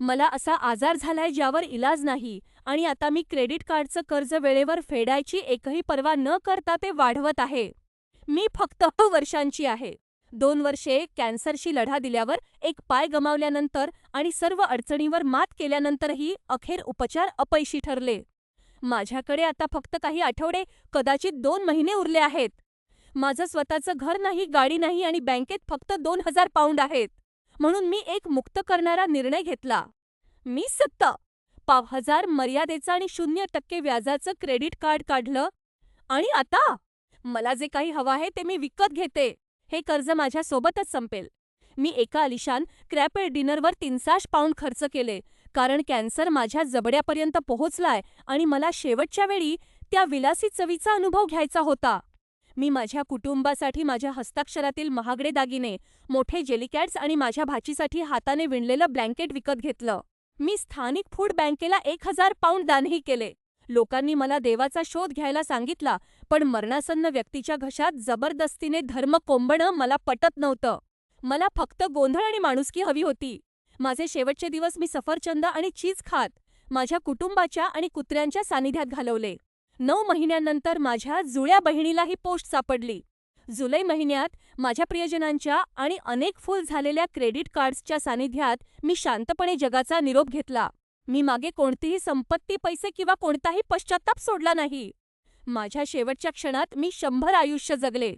मला असा आजार झालाय ज्यावर इलाज नाही आणि आता मी क्रेडिट कार्डचं कर्ज वेळेवर फेडायची एकही पर्वा न करता ते वाढवत आहे. मी फक्त वर्षांची आहे. 2 वर्षे कॅन्सरशी लढा दिल्यावर, एक पाय गमावल्यानंतर आणि सर्व अडचणींवर मात केल्यानंतरही अखेर उपचार अपयशी ठरले. माझ्याकडे आता फक्त काही आठवडे, कदाचित 2 महिने उरले आहेत. माझं स्वतःचं घर नाही, गाडी नाही आणि बँकेत फक्त 2,000 पाउंड आहेत. म्हणून मी एक मुक्त करणारा निर्णय घेतला. मी 1,000 मर्यादेचं आणि 0% व्याजाचं क्रेडिट कार्ड काढलं आणि आता मला जे काही हवं आहे ते मी विकत घेते. हे कर्ज माझ्या सोबतच संपेल. मी एका आलिशान क्रॅपेट डिनरवर 300 पाउंड खर्च केले, कारण कॅन्सर माझ्या जबड्यापर्यंत पोहोचलाय आणि मला शेवटच्या वेळी त्या विलासी चवीचा अनुभव घ्यायचा होता. मी माझ्या कुटुंबासाठी माझ्या हस्ताक्षरातील महागडे दागिने, मोठे जेलीकॅट्स आणि माझ्या भाचीसाठी हाताने विणलेलं ब्लँकेट विकत घेतलं. मी स्थानिक फूड बँकेला 1,000 पाउंड दानही केले. लोकांनी मला देवाचा शोध घ्यायला सांगितला, पण मरणासन्न व्यक्तीच्या घशात जबरदस्तीने धर्म कोंबणं मला पटत नव्हतं. मला फक्त गोंधळ आणि माणुसकी हवी होती. माझे शेवटचे दिवस मी सफरचंद आणि चीज खात, माझ्या कुटुंबाच्या आणि कुत्र्यांच्या सानिध्यात घालवले. 9 महिन्यांनंतर माझ्या जुळ्या बहिणीला ही पोस्ट सापडली. जुलै महिन्यात माझ्या प्रियजनांच्या आणि अनेक फूल झालेल्या क्रेडिट कार्ड्सच्या सानिध्यात मी शांतपणे जगाचा निरोप घेतला. मी मागे कोणतीही संपत्ती, पैसे किंवा कोणताही पश्चात्ताप सोडला नाही. माझ्या शेवटच्या क्षणात मी 100 आयुष्य जगले.